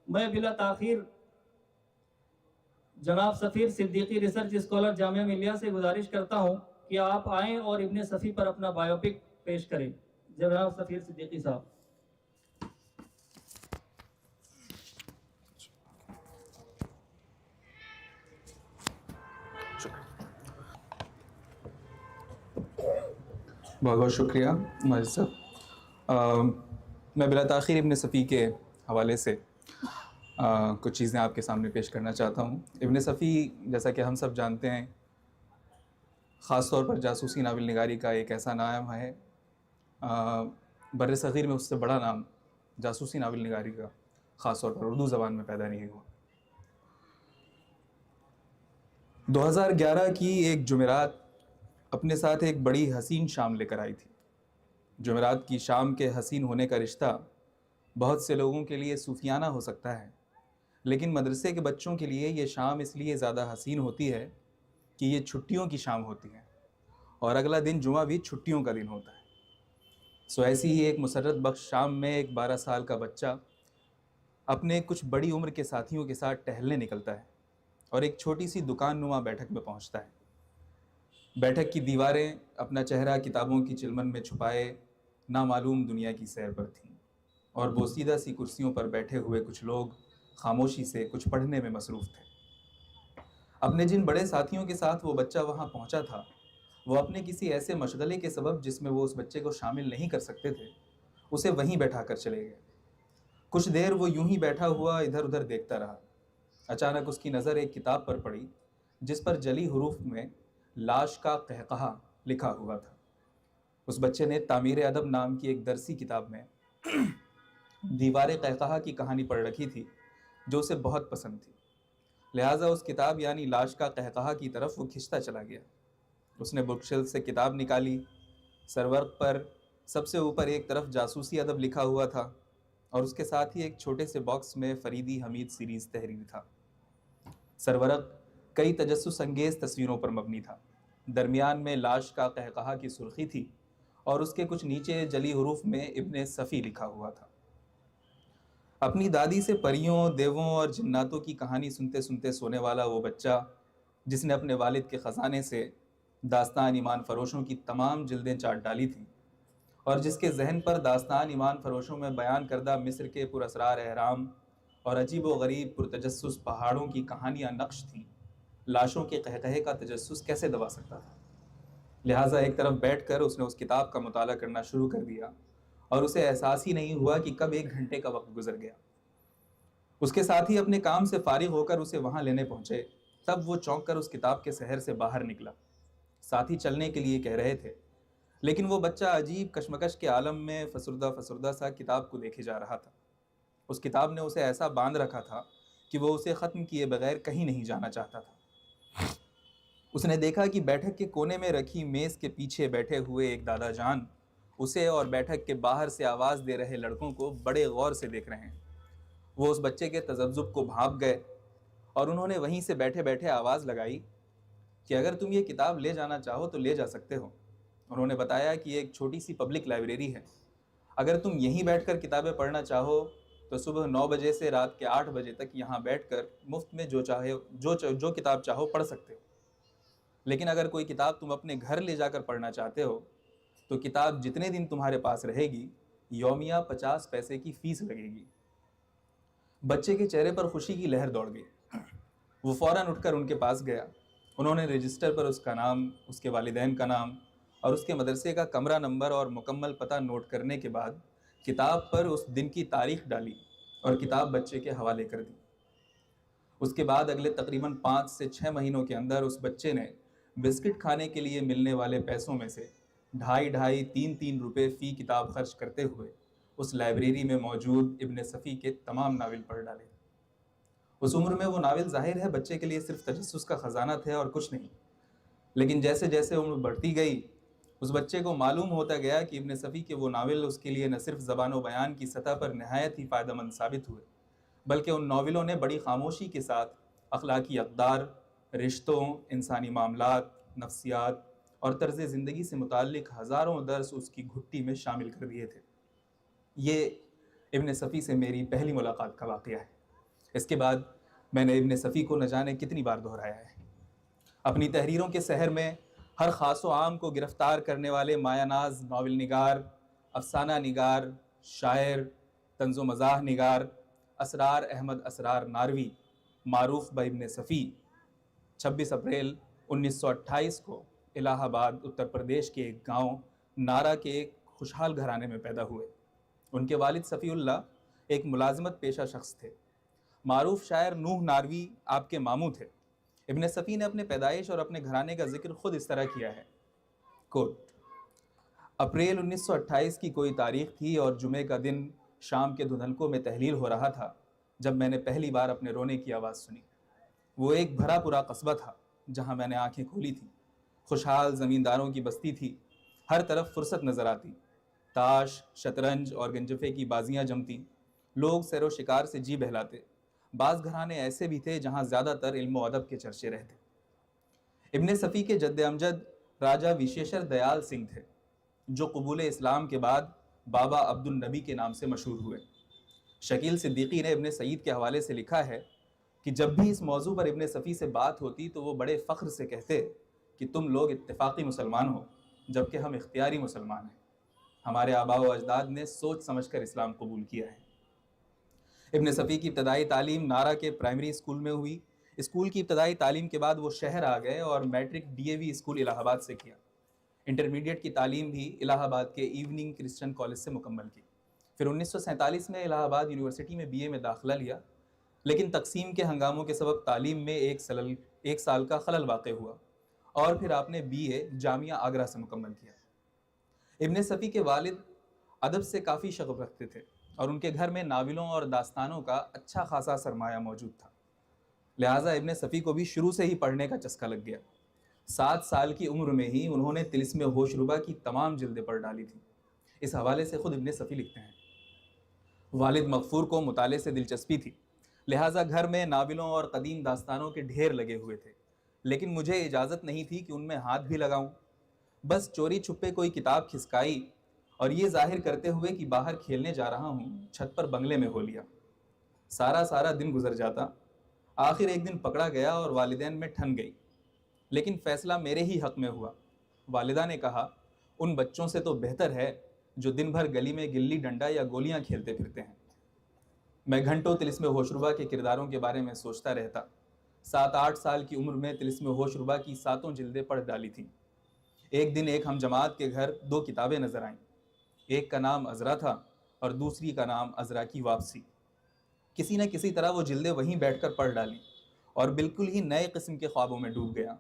میں بلا تاخیر جناب سفیر صدیقی ریسرچ اسکالر جامعہ ملیہ سے گزارش کرتا ہوں کہ آپ آئیں اور ابن صفی پر اپنا بایوپک پیش کریں. جناب سفیر صدیقی صاحب. بہت بہت شکریہ ماجد صاحب. میں بلا تاخیر ابن صفی کے حوالے سے کچھ چیزیں آپ کے سامنے پیش کرنا چاہتا ہوں. ابن صفی جیسا کہ ہم سب جانتے ہیں خاص طور پر جاسوسی ناول نگاری کا ایک ایسا نام ہے بر صغیر میں اس سے بڑا نام جاسوسی ناول نگاری کا خاص طور پر اردو زبان میں پیدا نہیں ہوا. 2011 کی ایک جمعرات اپنے ساتھ ایک بڑی حسین شام لے کر آئی تھی. جمعرات کی شام کے حسین ہونے کا رشتہ بہت سے لوگوں کے لیے صوفیانہ ہو سکتا ہے، لیکن مدرسے کے بچوں کے لیے یہ شام اس لیے زیادہ حسین ہوتی ہے کہ یہ چھٹیوں کی شام ہوتی ہے اور اگلا دن جمعہ بھی چھٹیوں کا دن ہوتا ہے. سو ایسی ہی ایک مسرت بخش شام میں ایک 12 سال کا بچہ اپنے کچھ بڑی عمر کے ساتھیوں کے ساتھ ٹہلنے نکلتا ہے اور ایک چھوٹی سی دکان نما بیٹھک میں پہنچتا ہے. بیٹھک کی دیواریں اپنا چہرہ کتابوں کی چلمن میں چھپائے نامعلوم دنیا کی سیر پر تھیں اور بوسیدہ سی کرسیوں پر بیٹھے ہوئے کچھ لوگ خاموشی سے کچھ پڑھنے میں مصروف تھے. اپنے جن بڑے ساتھیوں کے ساتھ وہ بچہ وہاں پہنچا تھا وہ اپنے کسی ایسے مشغلے کے سبب جس میں وہ اس بچے کو شامل نہیں کر سکتے تھے اسے وہیں بیٹھا کر چلے گئے. کچھ دیر وہ یوں ہی بیٹھا ہوا ادھر ادھر دیکھتا رہا. اچانک اس کی نظر ایک کتاب پر پڑی جس پر جلی حروف میں لاش کا قہقہا لکھا ہوا تھا. اس بچے نے تعمیر ادب نام کی ایک درسی کتاب میں دیوار قہقہا کی کہانی پڑھ رکھی تھی جو اسے بہت پسند تھی، لہٰذا اس کتاب یعنی لاش کا قہقہا کی طرف وہ کھنچتا چلا گیا. اس نے بک شیلف سے کتاب نکالی. سرورق پر سب سے اوپر ایک طرف جاسوسی ادب لکھا ہوا تھا اور اس کے ساتھ ہی ایک چھوٹے سے باکس میں فریدی حمید سیریز تحریر تھا. سرورق کئی تجسس انگیز تصویروں پر مبنی تھا. درمیان میں لاش کا قہقہا کی سرخی تھی اور اس کے کچھ نیچے جلی حروف میں ابن صفی لکھا ہوا تھا. اپنی دادی سے پریوں دیووں اور جناتوں کی کہانی سنتے سنتے سونے والا وہ بچہ جس نے اپنے والد کے خزانے سے داستان ایمان فروشوں کی تمام جلدیں چاٹ ڈالی تھیں اور جس کے ذہن پر داستان ایمان فروشوں میں بیان کردہ مصر کے پراسرار اہرام اور عجیب و غریب پرتجسس پہاڑوں کی کہانیاں نقش تھیں، لاشوں کے قہقہے کا تجسس کیسے دبا سکتا تھا؟ لہٰذا ایک طرف بیٹھ کر اس نے اس کتاب کا مطالعہ کرنا شروع کر دیا اور اسے احساس ہی نہیں ہوا کہ کب 1 گھنٹے کا وقت گزر گیا. اس کے ساتھ ہی اپنے کام سے فارغ ہو کر اسے وہاں لینے پہنچے. تب وہ چونک کر اس کتاب کے سحر سے باہر نکلا. ساتھی چلنے کے لیے کہہ رہے تھے لیکن وہ بچہ عجیب کشمکش کے عالم میں فسردہ سا کتاب کو دیکھے جا رہا تھا. اس کتاب نے اسے ایسا باندھ رکھا تھا کہ وہ اسے ختم کیے بغیر کہیں نہیں جانا چاہتا تھا. اس نے دیکھا کہ بیٹھک کے کونے میں رکھی میز کے پیچھے بیٹھے ہوئے ایک دادا جان اسے اور بیٹھک کے باہر سے آواز دے رہے لڑکوں کو بڑے غور سے دیکھ رہے ہیں. وہ اس بچے کے تذبذب کو بھانپ گئے اور انہوں نے وہیں سے بیٹھے بیٹھے آواز لگائی کہ اگر تم یہ کتاب لے جانا چاہو تو لے جا سکتے ہو. انہوں نے بتایا کہ یہ ایک چھوٹی سی پبلک لائبریری ہے. اگر تم یہیں بیٹھ کر کتابیں پڑھنا چاہو تو صبح 9 بجے سے رات کے 8 بجے تک یہاں بیٹھ کر مفت میں جو کتاب چاہو پڑھ سکتے ہو. لیکن اگر کوئی کتاب تم اپنے گھر لے جا کر پڑھنا چاہتے ہو تو کتاب جتنے دن تمہارے پاس رہے گی یومیہ 50 پیسے کی فیس لگے گی. بچے کے چہرے پر خوشی کی لہر دوڑ گئی. وہ فوراً اٹھ کر ان کے پاس گیا. انہوں نے رجسٹر پر اس کا نام، اس کے والدین کا نام اور اس کے مدرسے کا کمرہ نمبر اور مکمل پتہ نوٹ کرنے کے بعد کتاب پر اس دن کی تاریخ ڈالی اور کتاب بچے کے حوالے کر دی. اس کے بعد اگلے تقریباً 5 سے 6 مہینوں کے اندر اس بچے نے بسکٹ کھانے کے لیے ملنے والے پیسوں میں سے 2.5 روپے فی کتاب خرچ کرتے ہوئے اس لائبریری میں موجود ابن صفی کے تمام ناول پڑھ ڈالے. اس عمر میں وہ ناول ظاہر ہے بچے کے لیے صرف تجسس کا خزانہ تھے اور کچھ نہیں، لیکن جیسے جیسے عمر بڑھتی گئی اس بچے کو معلوم ہوتا گیا کہ ابن صفی کے وہ ناول اس کے لیے نہ صرف زبان و بیان کی سطح پر نہایت ہی فائدہ مند ثابت ہوئے بلکہ ان ناولوں نے بڑی خاموشی کے ساتھ اخلاقی اقدار، رشتوں، انسانی معاملات، نفسیات اور طرز زندگی سے متعلق ہزاروں درس اس کی گھٹی میں شامل کر دیے تھے. یہ ابن صفی سے میری پہلی ملاقات کا واقعہ ہے. اس کے بعد میں نے ابن صفی کو نہ جانے کتنی بار دہرایا ہے۔ اپنی تحریروں کے سحر میں ہر خاص و عام کو گرفتار کرنے والے مایہ ناز ناول نگار، افسانہ نگار، شاعر، طنز و مزاح نگار اسرار احمد اسرار ناروی، معروف بہ ابن صفی، 26 اپریل 1928 کو الہ آباد اتر پردیش کے ایک گاؤں نارا کے ایک خوشحال گھرانے میں پیدا ہوئے۔ ان کے والد صفی اللہ ایک ملازمت پیشہ شخص تھے۔ معروف شاعر نوح ناروی آپ کے ماموں تھے۔ ابن صفی نے اپنے پیدائش اور اپنے گھرانے کا ذکر خود اس طرح کیا ہے، کوٹ: اپریل 1928 کی کوئی تاریخ تھی اور جمعے کا دن شام کے دھندلکوں میں تحلیل ہو رہا تھا جب میں نے پہلی بار اپنے رونے کی آواز سنی۔ وہ ایک بھرا پورا قصبہ تھا جہاں میں نے آنکھیں کھولی تھیں۔ خوشحال زمینداروں کی بستی تھی، ہر طرف فرصت نظر آتی، تاش، شطرنج اور گنجفے کی بازیاں جمتی، لوگ سیر و شکار سے جی بہلاتے۔ بعض گھرانے ایسے بھی تھے جہاں زیادہ تر علم و ادب کے چرچے رہتے۔ ابن صفی کے جد امجد راجہ وشیشر دیال سنگھ تھے، جو قبول اسلام کے بعد بابا عبد النبی کے نام سے مشہور ہوئے۔ شکیل صدیقی نے ابن سعید کے حوالے سے لکھا ہے کہ جب بھی اس موضوع پر ابن صفی سے بات ہوتی تو وہ بڑے فخر سے کہتے کہ تم لوگ اتفاقی مسلمان ہو جبکہ ہم اختیاری مسلمان ہیں۔ ہمارے آباء و اجداد نے سوچ سمجھ کر اسلام قبول کیا ہے۔ ابن صفی کی ابتدائی تعلیم نارا کے پرائمری اسکول میں ہوئی۔ اسکول کی ابتدائی تعلیم کے بعد وہ شہر آ گئے اور میٹرک DAV اسکول الہ آباد سے کیا۔ انٹرمیڈیٹ کی تعلیم بھی الہ آباد کے ایوننگ کرسچن کالج سے مکمل کی۔ پھر 1947 میں الہ آباد یونیورسٹی میں BA میں داخلہ لیا، لیکن تقسیم کے ہنگاموں کے سبب تعلیم میں ایک سال کا خلل واقع ہوا اور پھر آپ نے BA جامعہ آگرہ سے مکمل کیا۔ ابن صفی کے والد ادب سے کافی شغف رکھتے تھے اور ان کے گھر میں ناولوں اور داستانوں کا اچھا خاصا سرمایہ موجود تھا، لہٰذا ابن صفی کو بھی شروع سے ہی پڑھنے کا چسکا لگ گیا۔ 7 سال کی عمر میں ہی انہوں نے طلسم ہوش ربا کی تمام جلدیں پڑھ ڈالی تھیں۔ اس حوالے سے خود ابن صفی لکھتے ہیں: والد مغفور کو مطالعے سے دلچسپی تھی، لہٰذا گھر میں ناولوں اور قدیم داستانوں کے ڈھیر لگے ہوئے تھے، لیکن مجھے اجازت نہیں تھی کہ ان میں ہاتھ بھی لگاؤں۔ بس چوری چھپے کوئی کتاب کھسکائی اور یہ ظاہر کرتے ہوئے کہ باہر کھیلنے جا رہا ہوں، چھت پر بنگلے میں ہو لیا۔ سارا دن گزر جاتا، آخر ایک دن پکڑا گیا اور والدین میں ٹھن گئی، لیکن فیصلہ میرے ہی حق میں ہوا۔ والدہ نے کہا، ان بچوں سے تو بہتر ہے جو دن بھر گلی میں گلی ڈنڈا یا گولیاں کھیلتے پھرتے ہیں۔ میں گھنٹوں طلسم ہوش ربا کے کرداروں کے بارے میں سوچتا رہتا۔ 7-8 سال کی عمر میں طلسم ہوش ربا کی 7 جلدیں پڑھ ڈالی تھیں۔ ایک دن ایک ہم جماعت کے گھر 2 کتابیں نظر آئیں، ایک کا نام عذرا تھا اور دوسری کا نام عذرا کی واپسی۔ کسی نہ کسی طرح وہ جلدیں وہیں بیٹھ کر پڑھ ڈالیں اور بالکل ہی نئے قسم کے خوابوں میں ڈوب گیا۔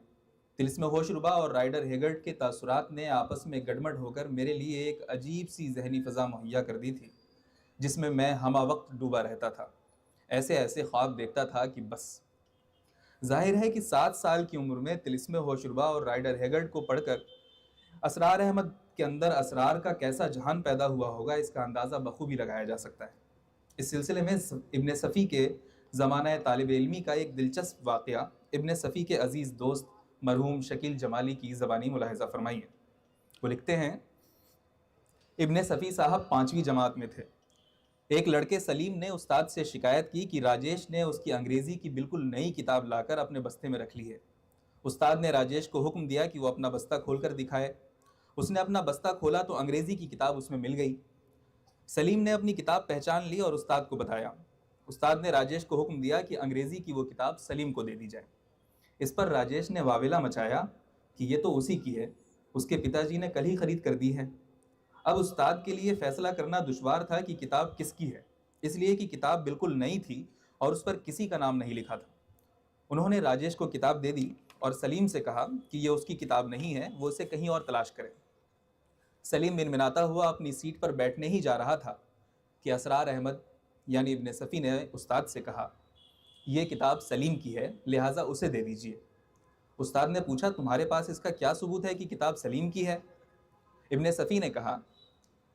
طلسم ہوش ربا اور رائڈر ہیگرٹ کے تاثرات نے آپس میں گڈمڈ ہو کر میرے لیے ایک عجیب سی ذہنی فضا مہیا کر دی تھی جس میں میں ہمہ وقت ڈوبا رہتا تھا۔ ایسے خواب دیکھتا تھا کہ بس۔ ظاہر ہے کہ 7 سال کی عمر میں طلسم ہوش ربا اور رائڈر ہیگرٹ کو پڑھ کر اسرار احمد کے اندر اسرار کا کیسا جہان پیدا ہوا ہوگا، اس کا اندازہ بخوبی لگایا جا سکتا ہے۔ اس سلسلے میں ابن صفی کے زمانہ طالب علمی کا ایک دلچسپ واقعہ ابن صفی کے عزیز دوست مرحوم شکیل جمالی کی زبانی ملاحظہ فرمائیے۔ وہ لکھتے ہیں: ابن صفی صاحب 5ویں جماعت میں تھے۔ ایک لڑکے سلیم نے استاد سے شکایت کی کہ راجیش نے اس کی انگریزی کی بالکل نئی کتاب لا کر اپنے بستے میں رکھ لی ہے۔ استاد نے راجیش کو حکم دیا کہ وہ اپنا بستہ کھول کر دکھائے۔ اس نے اپنا بستہ کھولا تو انگریزی کی کتاب اس میں مل گئی۔ سلیم نے اپنی کتاب پہچان لی اور استاد کو بتایا۔ استاد نے راجیش کو حکم دیا کہ انگریزی کی وہ کتاب سلیم کو دے دی جائے۔ اس پر راجیش نے واویلا مچایا کہ یہ تو اسی کی ہے، اس کے پتا جی نے کل ہی خرید کر دی ہے۔ اب استاد کے لیے فیصلہ کرنا دشوار تھا کہ کتاب کس کی ہے، اس لیے کہ کتاب بالکل نئی تھی اور اس پر کسی کا نام نہیں لکھا تھا۔ انہوں نے راجیش کو کتاب دے دی اور سلیم سے کہا کہ یہ اس کی کتاب نہیں ہے، وہ اسے کہیں اور تلاش کرے۔ سلیم منمناتا ہوا اپنی سیٹ پر بیٹھنے ہی جا رہا تھا کہ اسرار احمد یعنی ابن صفی نے استاد سے کہا، یہ کتاب سلیم کی ہے، لہٰذا اسے دے دیجیے۔ استاد نے پوچھا، تمہارے پاس اس کا کیا ثبوت ہے کہ کتاب سلیم کی ہے؟ ابن صفی نے کہا،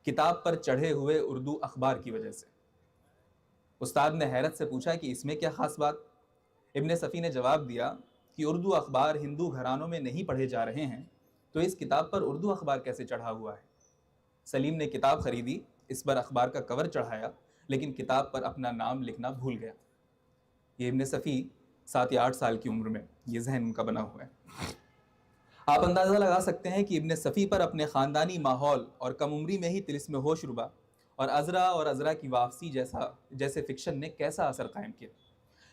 کتاب پر چڑھے ہوئے اردو اخبار کی وجہ سے۔ استاد نے حیرت سے پوچھا کہ اس میں کیا خاص بات؟ ابن صفی نے جواب دیا کہ اردو اخبار ہندو گھرانوں میں نہیں پڑھے جا رہے ہیں تو اس کتاب پر اردو اخبار کیسے چڑھا ہوا ہے؟ سلیم نے کتاب خریدی، اس پر اخبار کا کور چڑھایا، لیکن کتاب پر اپنا نام لکھنا بھول گیا۔ یہ ابن صفی 7 یا 8 سال کی عمر میں یہ ذہن ان کا بنا ہوا ہے۔ آپ اندازہ لگا سکتے ہیں کہ ابن صفی پر اپنے خاندانی ماحول اور کم عمری میں ہی طلسم ہوش ربا اور عذرا کی واپسی جیسے فکشن نے کیسا اثر قائم کیا۔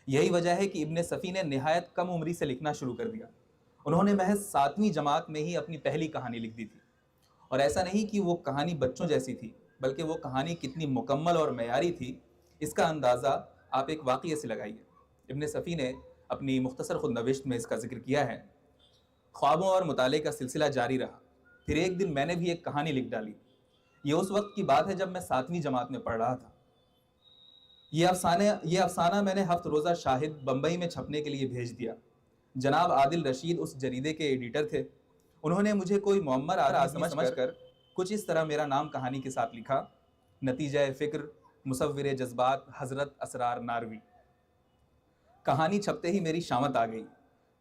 یہی وجہ ہے کہ ابن صفی نے نہایت کم عمری سے لکھنا شروع کر دیا۔ انہوں نے محض 7ویں جماعت میں ہی اپنی پہلی کہانی لکھ دی تھی، اور ایسا نہیں کہ وہ کہانی بچوں جیسی تھی، بلکہ وہ کہانی کتنی مکمل اور معیاری تھی اس کا اندازہ آپ ایک واقعے سے لگائیے۔ ابن صفی نے اپنی مختصر خود نوشت میں اس کا ذکر کیا ہے۔ خوابوں اور مطالعے کا سلسلہ جاری رہا، پھر ایک دن میں نے بھی ایک کہانی لکھ ڈالی۔ یہ اس وقت کی بات ہے جب میں 7ویں جماعت میں پڑھ رہا تھا۔ یہ افسانہ میں نے ہفت روزہ شاہد بمبئی میں چھپنے کے لیے بھیج دیا۔ جناب عادل رشید اس جریدے کے ایڈیٹر تھے۔ انہوں نے مجھے کوئی معمر آدمی سمجھ کر کچھ اس طرح میرا نام کہانی کے ساتھ لکھا: نتیجہ فکر مصور جذبات حضرت اسرار ناروی۔ کہانی چھپتے ہی میری شامت آ گئی۔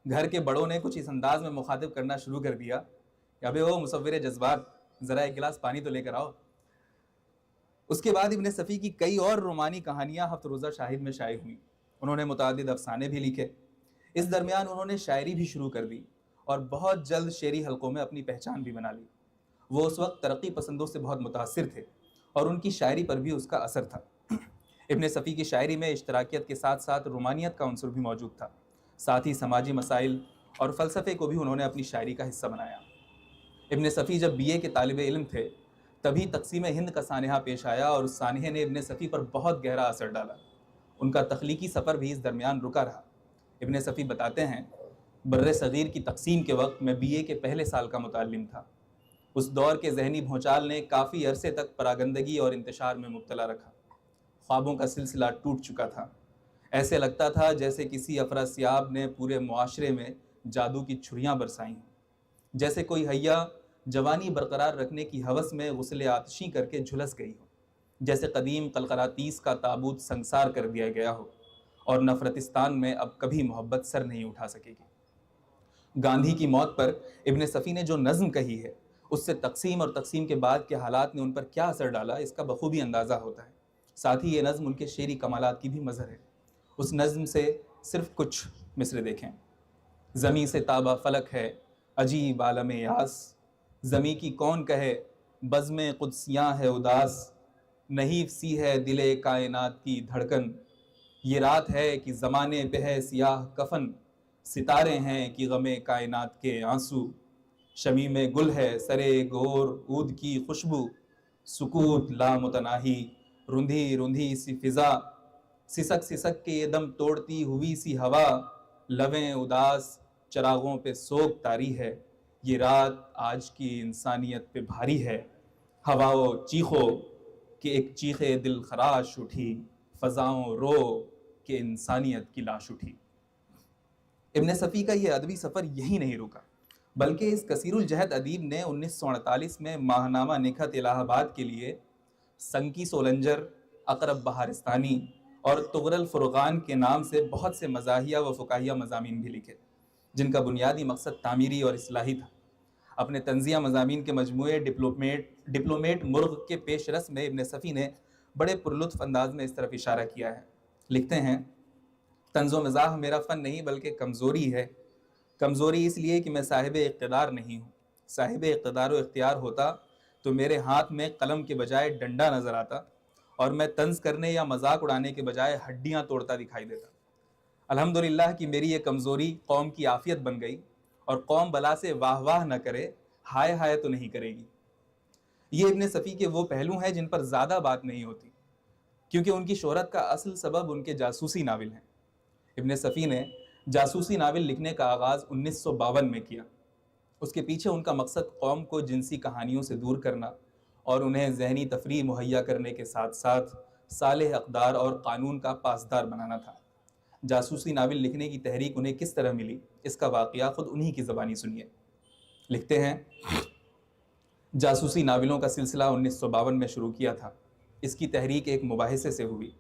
گھر کے بڑوں نے کچھ اس انداز میں مخاطب کرنا شروع کر دیا کہ ابے او مصور جذبات، ذرا ایک گلاس پانی تو لے کر آؤ۔ اس کے بعد ابن صفی کی کئی اور رومانی کہانیاں ہفت روزہ شاہد میں شائع ہوئیں۔ انہوں نے متعدد افسانے بھی لکھے۔ اس درمیان انہوں نے شاعری بھی شروع کر دی اور بہت جلد شعری حلقوں میں اپنی پہچان بھی بنا لی۔ وہ اس وقت ترقی پسندوں سے بہت متاثر تھے اور ان کی شاعری پر بھی اس کا اثر تھا۔ ابن صفی کی شاعری میں اشتراکیت کے ساتھ ساتھ رومانیت کا عنصر بھی موجود تھا۔ ساتھ ہی سماجی مسائل اور فلسفے کو بھی انہوں نے اپنی شاعری کا حصہ بنایا۔ ابن صفی جب BA کے طالب علم تھے تبھی تقسیم ہند کا سانحہ پیش آیا اور اس سانحے نے ابن صفی پر بہت گہرا اثر ڈالا۔ ان کا تخلیقی سفر بھی اس درمیان رکا رہا۔ ابن صفی بتاتے ہیں، بر صغیر کی تقسیم کے وقت میں BA کے پہلے سال کا متعلم تھا۔ اس دور کے ذہنی بھونچال نے کافی عرصے تک پراگندگی اور انتشار میں مبتلا رکھا۔ خوابوں کا سلسلہ ٹوٹ چکا تھا۔ ایسے لگتا تھا جیسے کسی افراسیاب نے پورے معاشرے میں جادو کی چھریاں برسائیں ہوں، جیسے کوئی حیا جوانی برقرار رکھنے کی ہوس میں غسل آتشی کر کے جھلس گئی ہو، جیسے قدیم قلقراتیس کا تابوت سنگسار کر دیا گیا ہو اور نفرتستان میں اب کبھی محبت سر نہیں اٹھا سکے گی۔ گاندھی کی موت پر ابن صفی نے جو نظم کہی ہے، اس سے تقسیم اور تقسیم کے بعد کے حالات نے ان پر کیا اثر ڈالا اس کا بخوبی اندازہ ہوتا ہے۔ ساتھ ہی یہ نظم ان کے شعری کمالات کی بھی مظہر ہے۔ اس نظم سے صرف کچھ مصرے دیکھیں: زمیں سے تابہ فلک ہے عجیب عالم یاس، زمیں کی کون کہے بزم قدسیاں ہے اداس، نحیف سی ہے دل کائنات کی دھڑکن، یہ رات ہے کہ زمانے پہ ہے سیاہ کفن، ستارے ہیں کہ غم کائنات کے آنسو، شمیم گل ہے سرے گور عود کی خوشبو، سکوت لامتناہی رندھی رندھی سی فضا، سسک سسک کے یہ دم توڑتی ہوئی سی ہوا، لویں اداس چراغوں پہ سوگ طاری ہے، یہ رات آج کی انسانیت پہ بھاری ہے، ہواؤ چیخو کہ ایک چیخے دل خراش اٹھی، فضاؤں رو کہ انسانیت کی لاش اٹھی۔ ابن صفی کا یہ ادبی سفر یہی نہیں رکا، بلکہ اس کثیر الجہد ادیب نے 1948 میں ماہنامہ نکھت الہ آباد کے لیے سنکی سولنجر، اقرب بہارستانی اور تغر الفرقان کے نام سے بہت سے مزاحیہ و فکاہیہ مضامین بھی لکھے، جن کا بنیادی مقصد تعمیری اور اصلاحی تھا۔ اپنے طنزیہ مضامین کے مجموعے ڈپلومیٹ مرغ کے پیش رس میں ابن صفی نے بڑے پرلطف انداز میں اس طرف اشارہ کیا ہے۔ لکھتے ہیں، طنز و مزاح میرا فن نہیں بلکہ کمزوری ہے۔ کمزوری اس لیے کہ میں صاحب اقتدار نہیں ہوں۔ صاحب اقتدار و اختیار ہوتا تو میرے ہاتھ میں قلم کے بجائے ڈنڈا نظر آتا اور میں طنز کرنے یا مذاق اڑانے کے بجائے ہڈیاں توڑتا دکھائی دیتا۔ الحمدللہ کہ میری یہ کمزوری قوم کی عافیت بن گئی اور قوم بلا سے واہ واہ نہ کرے، ہائے ہائے تو نہیں کرے گی۔ یہ ابن صفی کے وہ پہلو ہیں جن پر زیادہ بات نہیں ہوتی، کیونکہ ان کی شہرت کا اصل سبب ان کے جاسوسی ناول ہیں۔ ابن صفی نے جاسوسی ناول لکھنے کا آغاز 1952 میں کیا۔ اس کے پیچھے ان کا مقصد قوم کو جنسی کہانیوں سے دور کرنا اور انہیں ذہنی تفریح مہیا کرنے کے ساتھ ساتھ صالح اقدار اور قانون کا پاسدار بنانا تھا۔ جاسوسی ناول لکھنے کی تحریک انہیں کس طرح ملی، اس کا واقعہ خود انہی کی زبانی سنیے۔ لکھتے ہیں، جاسوسی ناولوں کا سلسلہ 1952 میں شروع کیا تھا۔ اس کی تحریک ایک مباحثے سے ہوئی۔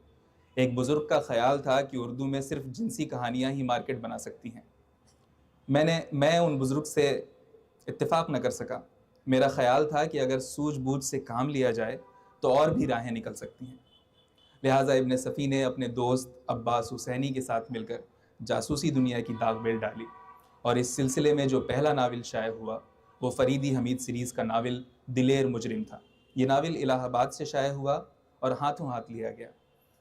ایک بزرگ کا خیال تھا کہ اردو میں صرف جنسی کہانیاں ہی مارکیٹ بنا سکتی ہیں۔ میں ان بزرگ سے اتفاق نہ کر سکا۔ میرا خیال تھا کہ اگر سوجھ بوجھ سے کام لیا جائے تو اور بھی راہیں نکل سکتی ہیں۔ لہٰذا ابن صفی نے اپنے دوست عباس حسینی کے ساتھ مل کر جاسوسی دنیا کی داغ بیل ڈالی، اور اس سلسلے میں جو پہلا ناول شائع ہوا وہ فریدی حمید سیریز کا ناول دلیر مجرم تھا۔ یہ ناول الہ آباد سے شائع ہوا اور ہاتھوں ہاتھ لیا گیا۔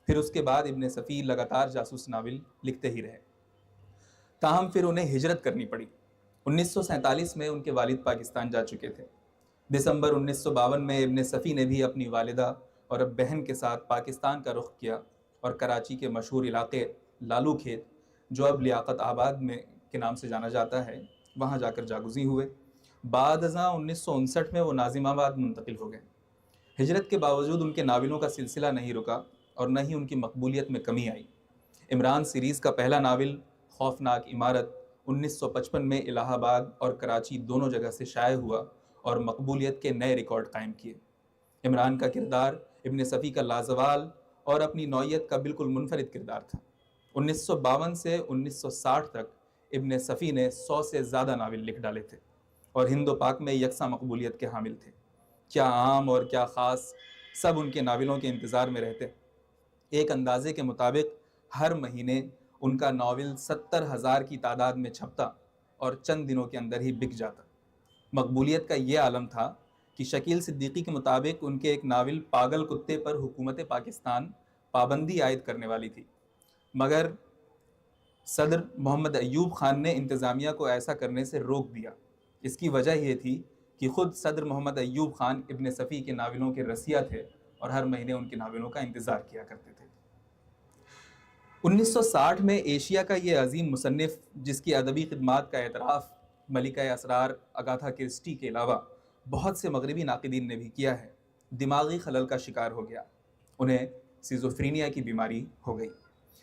پھر اس کے بعد ابن صفی لگاتار جاسوس ناول لکھتے ہی رہے، تاہم پھر انہیں ہجرت کرنی پڑی۔ 1947 میں ان کے والد پاکستان جا چکے تھے۔ دسمبر 1952 میں ابن صفی نے بھی اپنی والدہ اور اب بہن کے ساتھ پاکستان کا رخ کیا اور کراچی کے مشہور علاقے لالو کھیت، جو اب لیاقت آباد میں کے نام سے جانا جاتا ہے، وہاں جا کر جاگزیں ہوئے۔ بعد ازاں 1959 میں وہ ناظم آباد منتقل ہو گئے۔ ہجرت کے باوجود ان کے ناولوں کا سلسلہ نہیں رکا اور نہ ہی ان کی مقبولیت میں کمی آئی۔ عمران سیریز کا پہلا ناول خوفناک عمارت 1955 میں الہ آباد اور کراچی دونوں جگہ سے شائع ہوا اور مقبولیت کے نئے ریکارڈ قائم کیے۔ عمران کا کردار ابن صفی کا لازوال اور اپنی نوعیت کا بالکل منفرد کردار تھا۔ 1952 سے 1960 تک ابن صفی نے 100 سے زیادہ ناول لکھ ڈالے تھے اور ہند و پاک میں یکساں مقبولیت کے حامل تھے۔ کیا عام اور کیا خاص، سب ان کے ناولوں کے انتظار میں رہتے۔ ایک اندازے کے مطابق ہر مہینے ان کا ناول 70,000 کی تعداد میں چھپتا اور چند دنوں کے اندر ہی بک جاتا۔ مقبولیت کا یہ عالم تھا کہ شکیل صدیقی کے مطابق ان کے ایک ناول پاگل کتے پر حکومت پاکستان پابندی عائد کرنے والی تھی، مگر صدر محمد ایوب خان نے انتظامیہ کو ایسا کرنے سے روک دیا۔ اس کی وجہ یہ تھی کہ خود صدر محمد ایوب خان ابن صفی کے ناولوں کے رسیہ تھے اور ہر مہینے ان کے ناولوں کا انتظار کیا کرتے تھے۔ 1960 میں ایشیا کا یہ عظیم مصنف، جس کی ادبی خدمات کا اعتراف ملکہ اسرار اگاتھا کرسٹی کے علاوہ بہت سے مغربی ناقدین نے بھی کیا ہے، دماغی خلل کا شکار ہو گیا۔ انہیں سیزوفرینیا کی بیماری ہو گئی۔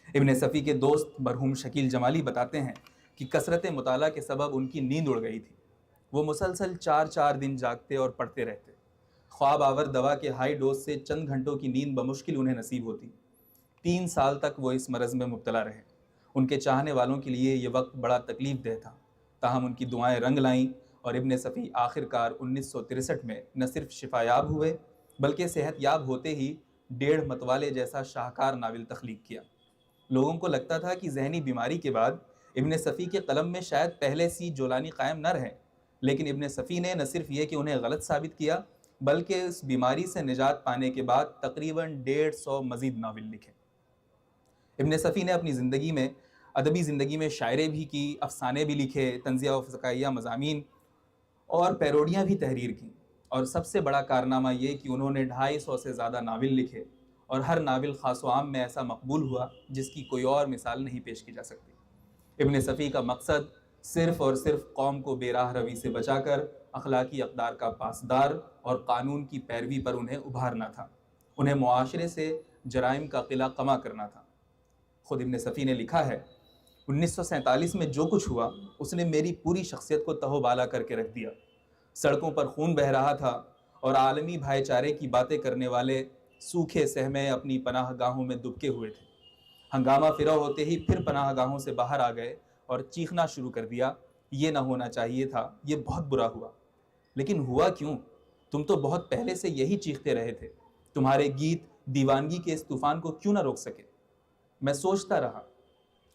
ابن صفی کے دوست مرحوم شکیل جمالی بتاتے ہیں کہ کثرت مطالعہ کے سبب ان کی نیند اڑ گئی تھی۔ وہ مسلسل 4 دن جاگتے اور پڑھتے رہتے۔ خواب آور دوا کے ہائی ڈوز سے چند گھنٹوں کی نیند بمشکل انہیں نصیب ہوتی۔ 3 سال تک وہ اس مرض میں مبتلا رہے۔ ان کے چاہنے والوں کے لیے یہ وقت بڑا تکلیف دہ تھا، تاہم ان کی دعائیں رنگ لائیں اور ابن صفی آخر کار 1963 میں نہ صرف شفا یاب ہوئے بلکہ صحت یاب ہوتے ہی 1.5 متوالے جیسا شاہکار ناول تخلیق کیا۔ لوگوں کو لگتا تھا کہ ذہنی بیماری کے بعد ابن صفی کے قلم میں شاید پہلے سی جولانی قائم نہ رہے، لیکن ابن صفی نے نہ صرف یہ کہ انہیں غلط ثابت کیا بلکہ اس بیماری سے نجات پانے کے بعد تقریباً 150 مزید ناول لکھے۔ ابن صفی نے اپنی زندگی میں، ادبی زندگی میں، شاعری بھی کی، افسانے بھی لکھے، طنزیہ و فزاکیہ مضامین اور پیروڈیاں بھی تحریر کیں، اور سب سے بڑا کارنامہ یہ کہ انہوں نے 250 سے زیادہ ناول لکھے اور ہر ناول خاص و عام میں ایسا مقبول ہوا جس کی کوئی اور مثال نہیں پیش کی جا سکتی۔ ابن صفی کا مقصد صرف اور صرف قوم کو بے راہ روی سے بچا کر اخلاقی اقدار کا پاسدار اور قانون کی پیروی پر انہیں ابھارنا تھا۔ انہیں معاشرے سے جرائم کا قلع قمع کرنا تھا۔ خود ابن صفی نے لکھا ہے، 1947 میں جو کچھ ہوا اس نے میری پوری شخصیت کو تہو بالا کر کے رکھ دیا۔ سڑکوں پر خون بہہ رہا تھا اور عالمی بھائی چارے کی باتیں کرنے والے سوکھے سہمے اپنی پناہ گاہوں میں دبکے ہوئے تھے۔ ہنگامہ فرا ہوتے ہی پھر پناہ گاہوں سے باہر آ گئے اور چیخنا شروع کر دیا، یہ نہ ہونا چاہیے تھا، یہ بہت برا ہوا۔ لیکن ہوا کیوں؟ تم تو بہت پہلے سے یہی چیختے رہے تھے۔ تمہارے گیت دیوانگی کے اس طوفان کو کیوں نہ روک سکے؟ میں سوچتا رہا،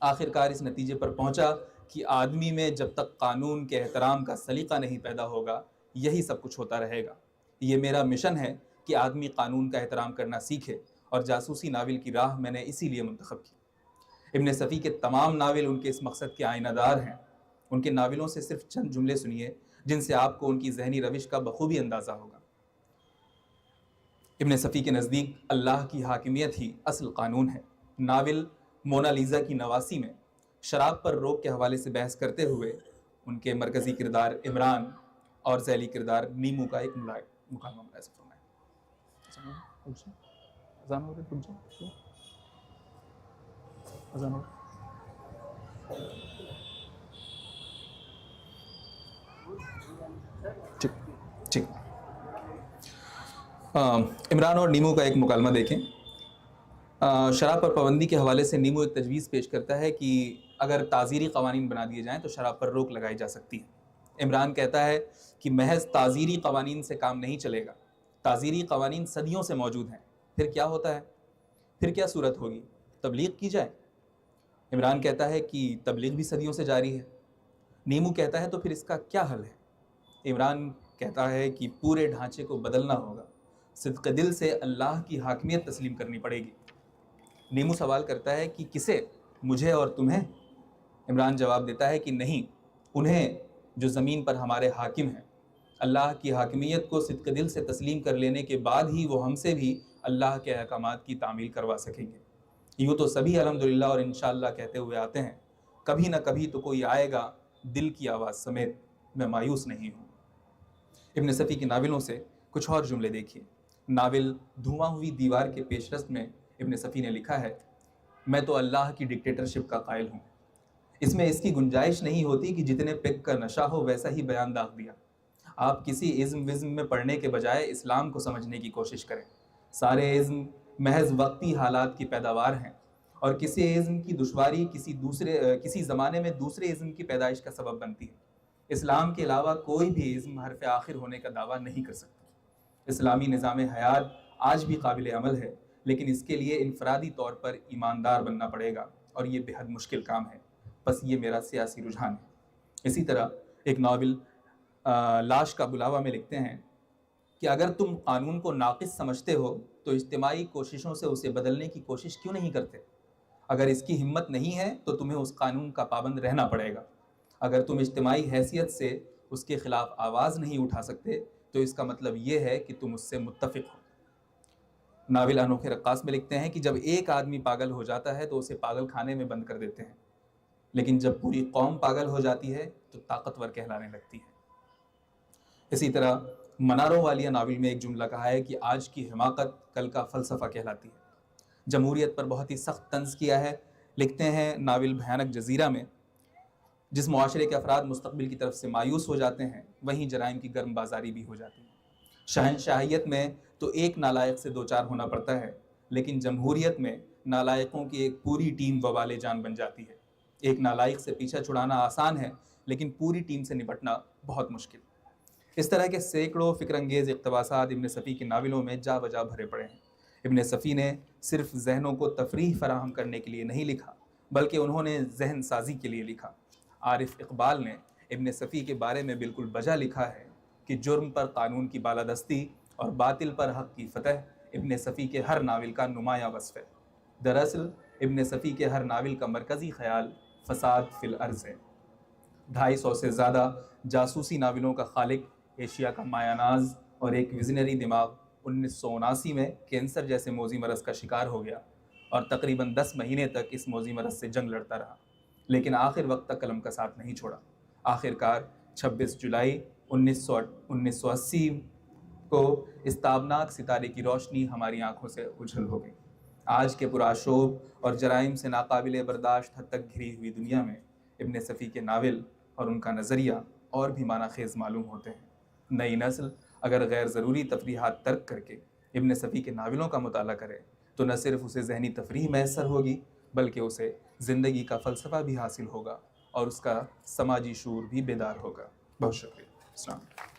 آخر کار اس نتیجے پر پہنچا کہ آدمی میں جب تک قانون کے احترام کا سلیقہ نہیں پیدا ہوگا یہی سب کچھ ہوتا رہے گا۔ یہ میرا مشن ہے کہ آدمی قانون کا احترام کرنا سیکھے، اور جاسوسی ناول کی راہ میں نے اسی لیے منتخب کی۔ ابن صفی کے تمام ناول ان کے اس مقصد کے آئینہ دار ہیں۔ ان کے ناولوں سے صرف چند جملے سنیے جن سے آپ کو ان کی ذہنی روش کا بخوبی اندازہ ہوگا۔ ابن صفی کے نزدیک اللہ کی حاکمیت ہی اصل قانون ہے۔ ناول مونا لیزا کی نواسی میں شراب پر روک کے حوالے سے بحث کرتے ہوئے ان کے مرکزی کردار عمران اور ذیلی کردار نیمو کا ایک مکالمہ ملاحظہ فرمائیں۔ ٹھیک۔ عمران اور نیمو کا ایک مکالمہ دیکھیں۔ شراب پر پابندی کے حوالے سے نیمو ایک تجویز پیش کرتا ہے کہ اگر تعزیری قوانین بنا دیے جائیں تو شراب پر روک لگائی جا سکتی ہے۔ عمران کہتا ہے کہ محض تعزیری قوانین سے کام نہیں چلے گا، تعزیری قوانین صدیوں سے موجود ہیں۔ پھر کیا ہوتا ہے؟ پھر کیا صورت ہوگی؟ تبلیغ کی جائے۔ عمران کہتا ہے کہ تبلیغ بھی صدیوں سے جاری ہے۔ نیمو کہتا ہے تو پھر اس کا کیا حل ہے؟ عمران کہتا ہے کہ پورے ڈھانچے کو بدلنا ہوگا، صدق دل سے اللہ کی حاکمیت تسلیم کرنی پڑے گی۔ نیمو سوال کرتا ہے کہ کسے؟ مجھے اور تمہیں؟ عمران جواب دیتا ہے کہ نہیں، انہیں جو زمین پر ہمارے حاکم ہیں۔ اللہ کی حاکمیت کو صدق دل سے تسلیم کر لینے کے بعد ہی وہ ہم سے بھی اللہ کے احکامات کی تعمیل کروا سکیں گے۔ یوں تو سبھی الحمدللہ اور انشاءاللہ کہتے ہوئے آتے ہیں، کبھی نہ کبھی تو کوئی آئے گا دل کی آواز سمیت، میں مایوس نہیں ہوں۔ ابن صفی کی ناولوں سے کچھ اور جملے دیکھیے۔ ناول دھواں ہوئی دیوار کے پیشرست میں ابن صفی نے لکھا ہے، میں تو اللہ کی ڈکٹیٹرشپ کا قائل ہوں۔ اس میں اس کی گنجائش نہیں ہوتی کہ جتنے پیک کا نشہ ہو ویسا ہی بیان داغ دیا۔ آپ کسی ازم وزم میں پڑھنے کے بجائے اسلام کو سمجھنے کی کوشش کریں۔ سارے ازم محض وقتی حالات کی پیداوار ہیں، اور کسی ازم کی دشواری کسی زمانے میں دوسرے ازم کی پیدائش کا سبب بنتی ہے۔ اسلام کے علاوہ کوئی بھی ازم حرف آخر ہونے کا دعویٰ نہیں کر سکتا۔ اسلامی نظام حیات آج بھی قابل عمل ہے، لیکن اس کے لیے انفرادی طور پر ایماندار بننا پڑے گا، اور یہ بے حد مشکل کام ہے۔ بس یہ میرا سیاسی رجحان ہے۔ اسی طرح ایک ناول لاش کا بلاوا میں لکھتے ہیں کہ اگر تم قانون کو ناقص سمجھتے ہو تو اجتماعی کوششوں سے اسے بدلنے کی کوشش کیوں نہیں کرتے؟ اگر اس کی ہمت نہیں ہے تو تمہیں اس قانون کا پابند رہنا پڑے گا۔ اگر تم اجتماعی حیثیت سے اس کے خلاف آواز نہیں اٹھا سکتے تو اس کا مطلب یہ ہے کہ تم اس سے متفق ہو۔ ناول انوکھے رقاص میں لکھتے ہیں کہ جب ایک آدمی پاگل ہو جاتا ہے تو اسے پاگل خانے میں بند کر دیتے ہیں، لیکن جب پوری قوم پاگل ہو جاتی ہے تو طاقتور کہلانے لگتی ہے۔ اسی طرح مناروں والیہ ناول میں ایک جملہ کہا ہے کہ آج کی حماقت کل کا فلسفہ کہلاتی ہے۔ جمہوریت پر بہت ہی سخت طنز کیا ہے۔ لکھتے ہیں ناول بھیانک جزیرہ میں، جس معاشرے کے افراد مستقبل کی طرف سے مایوس ہو جاتے ہیں وہیں جرائم کی گرم بازاری بھی ہو جاتی ہے۔ شہنشاہیت میں تو ایک نالائق سے دو چار ہونا پڑتا ہے، لیکن جمہوریت میں نالائقوں کی ایک پوری ٹیم وبال جان بن جاتی ہے۔ ایک نالائق سے پیچھا چھڑانا آسان ہے، لیکن پوری ٹیم سے نپٹنا بہت مشکل۔ اس طرح کے سینکڑوں فکر انگیز اقتباسات ابن صفی کی ناولوں میں جا بجا بھرے پڑے ہیں۔ ابن صفی نے صرف ذہنوں کو تفریح فراہم کرنے کے لیے نہیں لکھا، بلکہ انہوں نے ذہن سازی کے لیے لکھا۔ عارف اقبال نے ابن صفی کے بارے میں بالکل بجا لکھا ہے کہ جرم پر قانون کی بالادستی اور باطل پر حق کی فتح ابن صفی کے ہر ناول کا نمایاں وصف ہے۔ دراصل ابن صفی کے ہر ناول کا مرکزی خیال فساد فی الارض ہے۔ 250 سے زیادہ جاسوسی ناولوں کا خالق، ایشیا کا مایا ناز اور ایک ویژنری دماغ 1979 میں کینسر جیسے موذی مرض کا شکار ہو گیا اور تقریباً 10 مہینے تک اس موذی مرض سے جنگ لڑتا رہا، لیکن آخر وقت تک قلم کا ساتھ نہیں چھوڑا۔ آخر کار 26 جولائی 1980 کو اس تابناک ستارے کی روشنی ہماری آنکھوں سے اجھل ہو گئی۔ آج کے پرآشوب اور جرائم سے ناقابل برداشت حد تک گھری ہوئی دنیا میں ابن صفی کے ناول اور ان کا نظریہ اور بھی معنی خیز معلوم ہوتے ہیں۔ نئی نسل اگر غیر ضروری تفریحات ترک کر کے ابن صفی کے ناولوں کا مطالعہ کرے تو نہ صرف اسے ذہنی تفریح میسر ہوگی، بلکہ اسے زندگی کا فلسفہ بھی حاصل ہوگا اور اس کا سماجی شعور بھی بیدار ہوگا۔ بہت شکریہ۔ السلام علیکم۔